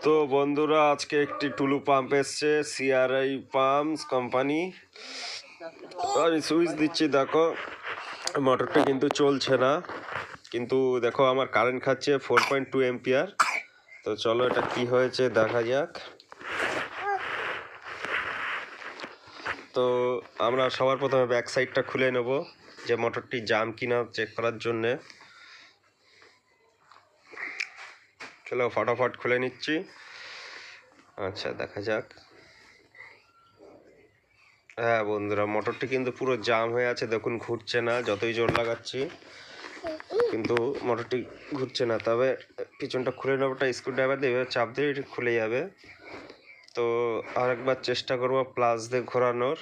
তো বন্ধুরা, আজকে একটি টুলু পাম্প এসছে, সিআরআই পাম্পস কোম্পানি। আমি সুইচ দিচ্ছি, দেখো মোটরটা কিন্তু চলছে না, কিন্তু দেখো আমার কারেন্ট খাচ্ছে 4.2 এম্পিয়ার। তো চলো এটা কি হয়েছে দেখা যাক। তো আমরা সবার প্রথমে ব্যাক সাইডটা খুলে নেব, যে মোটরটি জাম কিনা চেক করার জন্যে। চলো ফটাফট খুলে নিচ্ছি। আচ্ছা, দেখা যাক। হ্যাঁ বন্ধুরা, মোটরটি কিন্তু পুরো জাম হয়ে আছে, দেখুন ঘুরছে না, যতই জোর লাগাচ্ছি কিন্তু মোটরটি ঘুরছে না। তবে পিছনটা খুলে নেবোটা স্ক্রুড্রাইভার দিয়ে এভাবে চাপ দিয়ে খুলে যাবে। তো আরেকবার চেষ্টা করব প্লাস দিয়ে ঘোরানোর,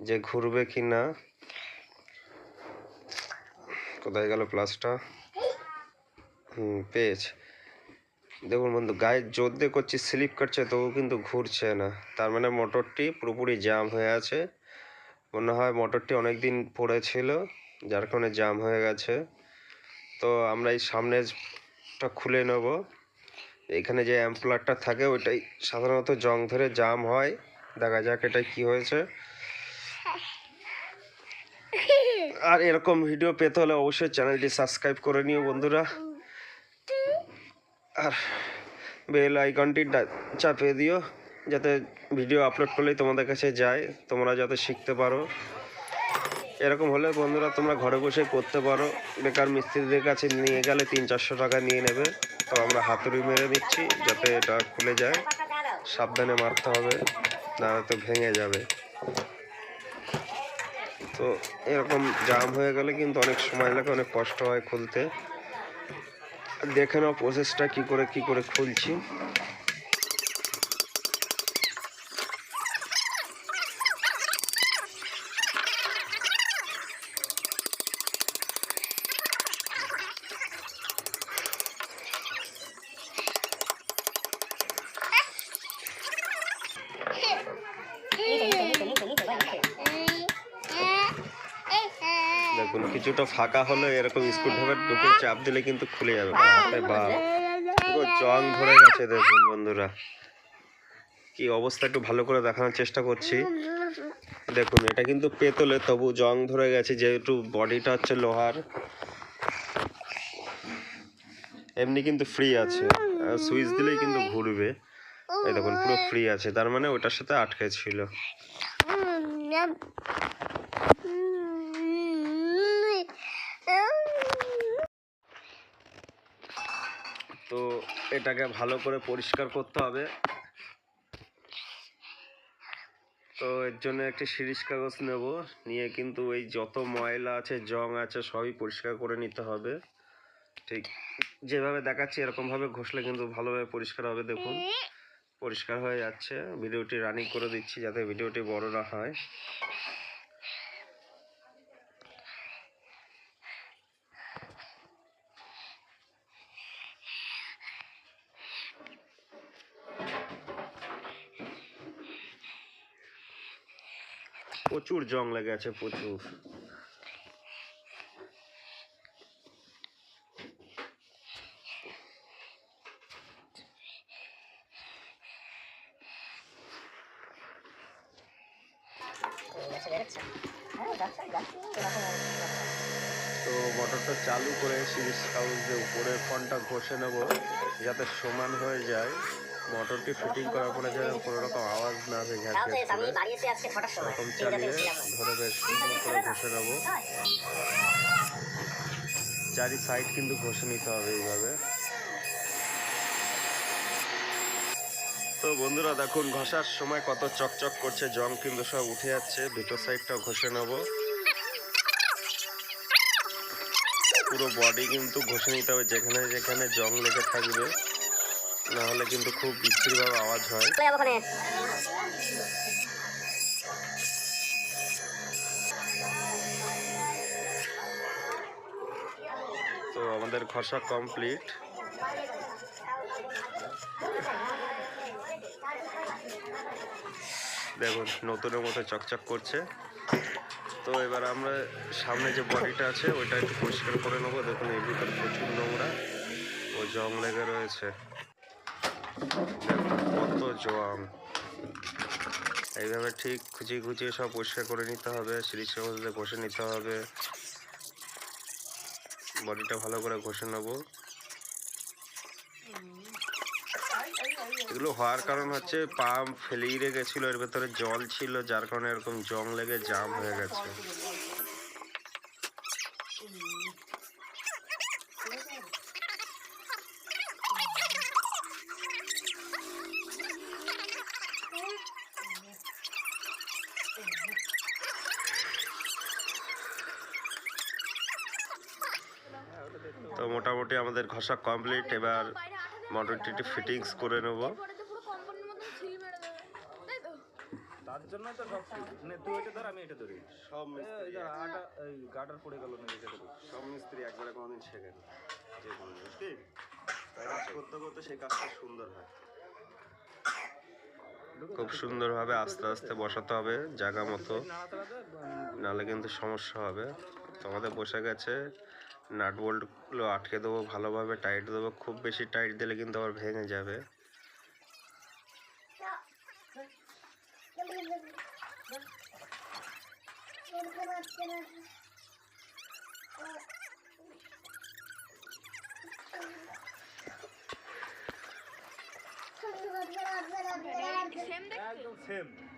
যে ঘুরবে কি না। কোথায় গেল প্লাসটা? পেয়েছে। দেখুন বন্ধু, গায়ে জোর দিয়ে করছি, স্লিপ করছে, তবু কিন্তু ঘুরছে না। তার মানে মোটরটি পুরোপুরি জাম হয়ে আছে। মনে হয় মোটরটি অনেক দিন পড়েছিল, যার কারণে জাম হয়ে গেছে। তো আমরা এই সামনেটা খুলে নেব। এখানে যে অ্যাম্পলারটা থাকে ওইটাই সাধারণত জং ধরে জাম হয়। দেখা যাক এটা কি হয়েছে। আর এরকম ভিডিও পেতে হলে অবশ্যই চ্যানেলটি সাবস্ক্রাইব করে নিও বন্ধুরা, আর বেল আইকনটি চাপিয়ে দিও, যাতে ভিডিও আপলোড করলেই তোমাদের কাছে যায়, তোমরা যাতে শিখতে পারো। এরকম হলে বন্ধুরা তোমরা ঘরে বসে করতে পারো। বেকার মিস্ত্রিদের কাছে নিয়ে গেলে 300-400 টাকা নিয়ে নেবে। তো আমরা হাতুড়ি মেরে নিচ্ছি যাতে এটা খুলে যায়। সাবধানে মারতে হবে, না তো ভেঙে যাবে। তো এরকম জাম হয়ে গেলে কিন্তু অনেক সময় লাগে, অনেক কষ্ট হয় খুলতে। দেখে নাও প্রসেসটা কি করে খুলছি। দেখুন কিছুটা ফাঁকা হলে এরকম স্ক্রুড্রাইভার ঢুকে চাপ দিলে কিন্তু খুলে যাবে। পুরো জং ধরে গেছে, দেখুন বন্ধুরা কি অবস্থা, একটু ভালো করে দেখানোর চেষ্টা করছি। দেখুন এটা কিন্তু পেতলে, তবু জং ধরে গেছে, যেহেতু বডিটা হচ্ছে লোহার। এমনি কিন্তু ফ্রি আছে, সুইচ দিলেই কিন্তু ঘুরবে। এই দেখুন পুরো ফ্রি আছে, তার মানে ওটার সাথে আটকে ছিল। তো এটাকে ভালো করে পরিষ্কার করতে হবে। তো এর জন্য একটি সিরিজ কাগজ নেব, নিয়ে কিন্তু এই যত ময়লা আছে, জং আছে, সবই পরিষ্কার করে নিতে হবে। ঠিক যেভাবে দেখাচ্ছি এরকমভাবে ঘষলে কিন্তু ভালোভাবে পরিষ্কার হবে। দেখুন পরিষ্কার হয়ে যাচ্ছে। ভিডিওটি রানিং করে দিচ্ছি যাতে ভিডিওটি বড় না হয়। প্রচুর জং লেগে আছে, প্রচুর। তো মোটরটা চালু করে সিরিজ কাগজের উপরের ফোনটা ঘষে নেব, যাতে সমান হয়ে যায়। মোটরটি ফিটিং করার পরে যেন কোনো রকম আওয়াজ না হবে, এরকম চালিয়ে ধরে বেশ সুন্দর করে ঘষে নেব। চারি সাইড কিন্তু ঘষে নিতে হবে এইভাবে। তো বন্ধুরা দেখুন ঘষার সময় কত চকচক করছে, জং কিন্তু সব উঠে যাচ্ছে। ভিতর সাইডটাও ঘষে নেব, পুরো বডি কিন্তু ঘষে নিতে হবে, যেখানে যেখানে জং লেগে থাকবে, না হলে কিন্তু খুব বিচ্ছিরিভাবে আওয়াজ হয়। তো আমাদের ঘষা কমপ্লিট। দেখুন নতুনের মতো চকচক করছে। তো এবার আমরা সামনে যে বডিটা আছে ওইটা একটু পরিষ্কার করে নেবো। দেখুন এর ভিতরে প্রচুর নোংরা ও জং লেগে রয়েছে। দেখুন জোয়াম। এইভাবে ঠিক খুঁচিয়ে খুঁচিয়ে সব পরিষ্কার করে নিতে হবে, সিরিজের মধ্যে ঘষে নিতে হবে, বডিটা ভালো করে ঘষে নেবো। এগুলো হওয়ার কারণ হচ্ছে পাম্প ফেলিয়ে গেছিলো, এর ভেতরে জল ছিল, যার কারণে এরকম জং লেগে জাম হয়ে গেছে। তো মোটামুটি আমাদের ঘষা কমপ্লিট। এবার মোটরটি ফিটিংস করে নেব। তার জন্য তো সব তুই এটা ধর, আমি এটা ধরি। সব মিস্ত্রি আটা এই গাটার পড়ে গেল না, এটা ধরি। সব মিস্ত্রি একবারে কোনোদিন শেখেন, যে কোনো বুঝলি, কাজ করতে করতে সেই কাজটা সুন্দর হয়। খুব সুন্দরভাবে আস্তে আস্তে বসাতে হবে জায়গা মতো, নাহলে কিন্তু সমস্যা হবে। তো আমাদের বসে গেছে, নাট বোল্টগুলো আটকে দেবো, ভালোভাবে টাইট দেবো। খুব বেশি টাইট দিলে কিন্তু আবার ভেঙে যাবে।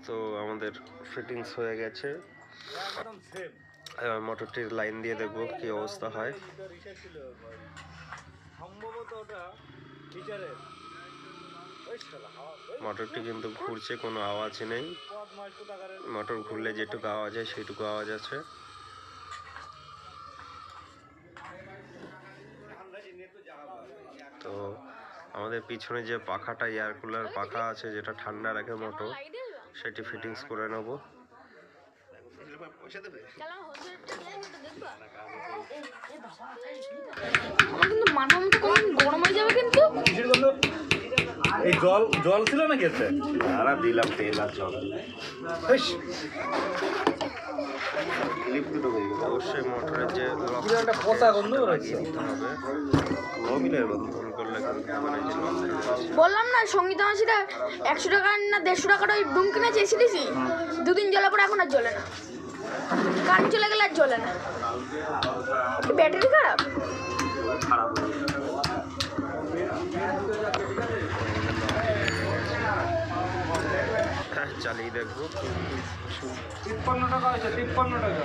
তো আমাদের ফিটিংস হয়ে গেছে। এবার মোটরটির লাইন দিয়ে দেখবো কি অবস্থা হয়। মোটরটি কিন্তু ঘুরছে, কোনো আওয়াজ নেই। মোটর ঘুরলে যেটুকু আওয়াজ হয় সেইটুকু আওয়াজ আছে। তো আমাদের পিছনে যে পাখাটা, এয়ার কুলার পাখা আছে, যেটা ঠান্ডা রাখে মোটর, সেটি ফিটিংস করে নেব। এই জল জল ছিল না গেছে, আর দিলাম তেল আর জল। অবশ্যই মোটরের যে পচা গন্ধ লাগিয়ে দিতে হবে। মোবিলের বন্ধন করলে বললাম না, সঙ্গীতা মাসিরা 100 টাকা না 150 টাকার ওই ডুম কিনে চেয়েছিলিস, দুদিন জ্বলা পরে এখন আর জ্বলে না। কারেন্ট চলে গেলে আর জ্বলে না। ব্যাটারি খারাপ। চালিয়ে দেখবো। 53 টাকা আছে, 53 টাকা।